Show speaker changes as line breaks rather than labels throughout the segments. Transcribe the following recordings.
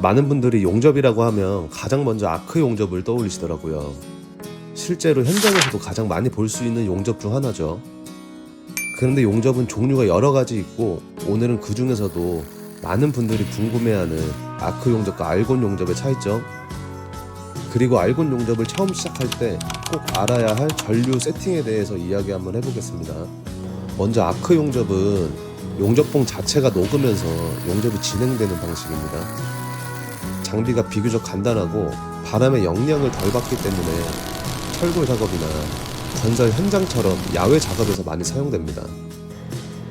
많은 분들이 용접이라고 하면 가장 먼저 아크 용접을 떠올리시더라고요. 실제로 현장에서도 가장 많이 볼 수 있는 용접 중 하나죠. 그런데 용접은 종류가 여러 가지 있고, 오늘은 그 중에서도 많은 분들이 궁금해하는 아크 용접과 알곤 용접의 차이점, 그리고 알곤 용접을 처음 시작할 때 꼭 알아야 할 전류 세팅에 대해서 이야기 한번 해보겠습니다. 먼저 아크 용접은 용접봉 자체가 녹으면서 용접이 진행되는 방식입니다. 장비가 비교적 간단하고 바람의 영향을 덜 받기 때문에 철골 작업이나 건설 현장처럼 야외 작업에서 많이 사용됩니다.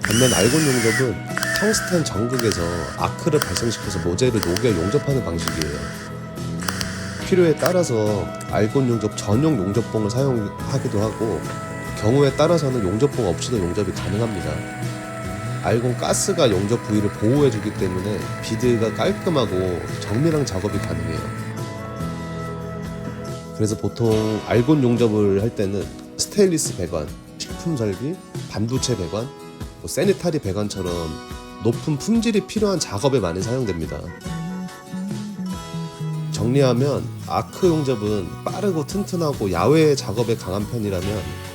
반면 알곤 용접은 텅스텐 전극에서 아크를 발생시켜서 모재를 녹여 용접하는 방식이에요. 필요에 따라서 알곤 용접 전용 용접봉을 사용하기도 하고, 경우에 따라서는 용접봉 없이도 용접이 가능합니다. 알곤 가스가 용접 부위를 보호해주기 때문에 비드가 깔끔하고 정밀한 작업이 가능해요. 그래서 보통 알곤 용접을 할 때는 스테인리스 배관, 식품 설비, 반도체 배관, 세니타리 배관처럼 높은 품질이 필요한 작업에 많이 사용됩니다. 정리하면 아크 용접은 빠르고 튼튼하고 야외 작업에 강한 편이라면,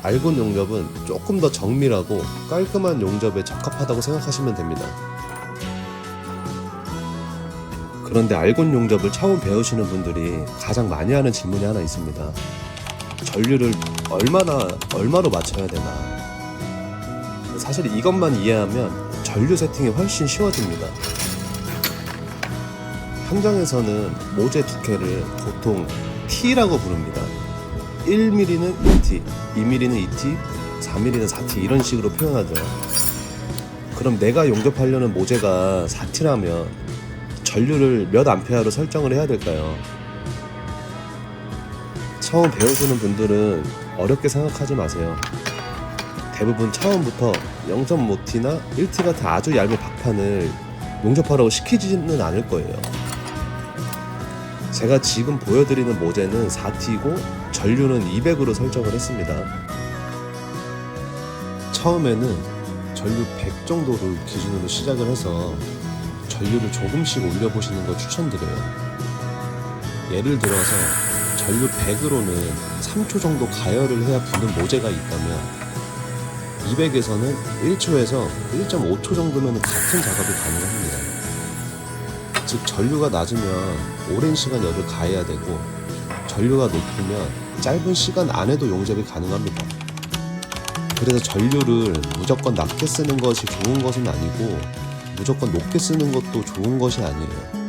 알곤 용접은 조금 더 정밀하고 깔끔한 용접에 적합하다고 생각하시면 됩니다. 그런데 알곤 용접을 처음 배우시는 분들이 가장 많이 하는 질문이 하나 있습니다. 전류를 얼마로 맞춰야 되나? 사실 이것만 이해하면 전류 세팅이 훨씬 쉬워집니다. 현장에서는 모재 두께를 보통 T라고 부릅니다. 1mm는 1T, 2mm는 2T, 4mm는 4T 이런 식으로 표현하죠. 그럼 내가 용접하려는 모재가 4T라면 전류를 몇 암페어로 설정을 해야 될까요? 처음 배우시는 분들은 어렵게 생각하지 마세요. 대부분 처음부터 0.5T나 1T 같은 아주 얇은 박판을 용접하라고 시키지는 않을 거예요. 제가 지금 보여드리는 모재는 4T이고 전류는 200으로 설정을 했습니다. 처음에는 전류 100 정도를 기준으로 시작을 해서 전류를 조금씩 올려보시는 걸 추천드려요. 예를 들어서 전류 100으로는 3초 정도 가열을 해야 붙는 모재가 있다면 200에서는 1초에서 1.5초 정도면 같은 작업이 가능합니다. 즉 전류가 낮으면 오랜 시간 열을 가해야 되고, 전류가 높으면 짧은 시간 안에도 용접이 가능합니다. 그래서 전류를 무조건 낮게 쓰는 것이 좋은 것은 아니고, 무조건 높게 쓰는 것도 좋은 것이 아니에요.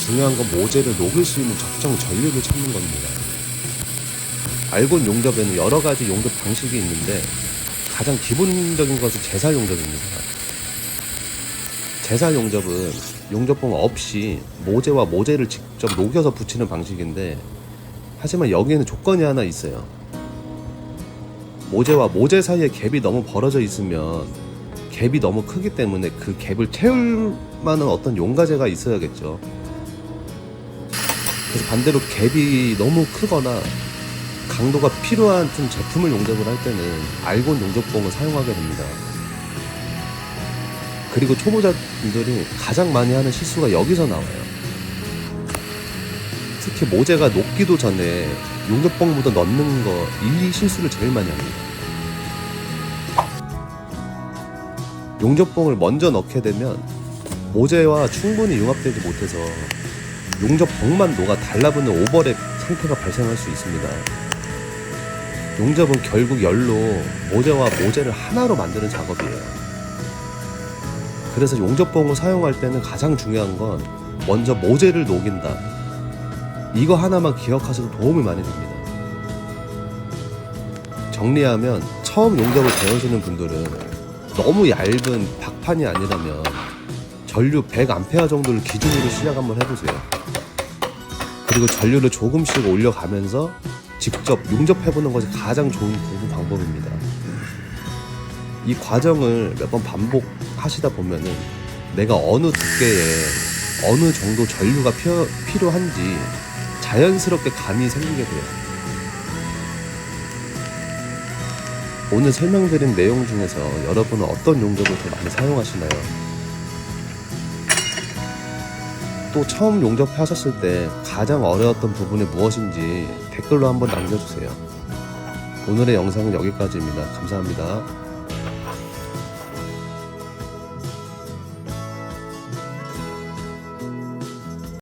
중요한 건 모재를 녹일 수 있는 적정 전류를 찾는 겁니다. 알곤 용접에는 여러 가지 용접 방식이 있는데 가장 기본적인 것은 제살 용접입니다. 제살 용접은 용접봉 없이 모재와 모재를 직접 녹여서 붙이는 방식인데, 하지만 여기에는 조건이 하나 있어요. 모재와 모재 사이에 갭이 너무 벌어져 있으면 갭이 너무 크기 때문에 그 갭을 채울 만한 어떤 용가제가 있어야겠죠. 그래서 반대로 갭이 너무 크거나 강도가 필요한 좀 제품을 용접을 할 때는 알곤 용접봉을 사용하게 됩니다. 그리고 초보자분들이 가장 많이 하는 실수가 여기서 나와요. 특히 모재가 녹기도 전에 용접봉 묻어 넣는 거, 이 실수를 제일 많이 합니다. 용접봉을 먼저 넣게 되면 모재와 충분히 융합되지 못해서 용접봉만 녹아 달라붙는 오버랩 상태가 발생할 수 있습니다. 용접은 결국 열로 모재와 모재를 하나로 만드는 작업이에요. 그래서 용접봉을 사용할 때는 가장 중요한 건 먼저 모재를 녹인다. 이거 하나만 기억하셔도 도움이 많이 됩니다. 정리하면 처음 용접을 배우시는 분들은 너무 얇은 박판이 아니라면 전류 100A 정도를 기준으로 시작 한번 해보세요. 그리고 전류를 조금씩 올려가면서 직접 용접해보는 것이 가장 좋은 방법입니다. 이 과정을 몇 번 반복하시다 보면은 내가 어느 두께에 어느 정도 전류가 필요한지 자연스럽게 감이 생기게 돼요. 오늘 설명드린 내용 중에서 여러분은 어떤 용접을 더 많이 사용하시나요? 또 처음 용접하셨을 때 가장 어려웠던 부분이 무엇인지 댓글로 한번 남겨주세요. 오늘의 영상은 여기까지입니다. 감사합니다.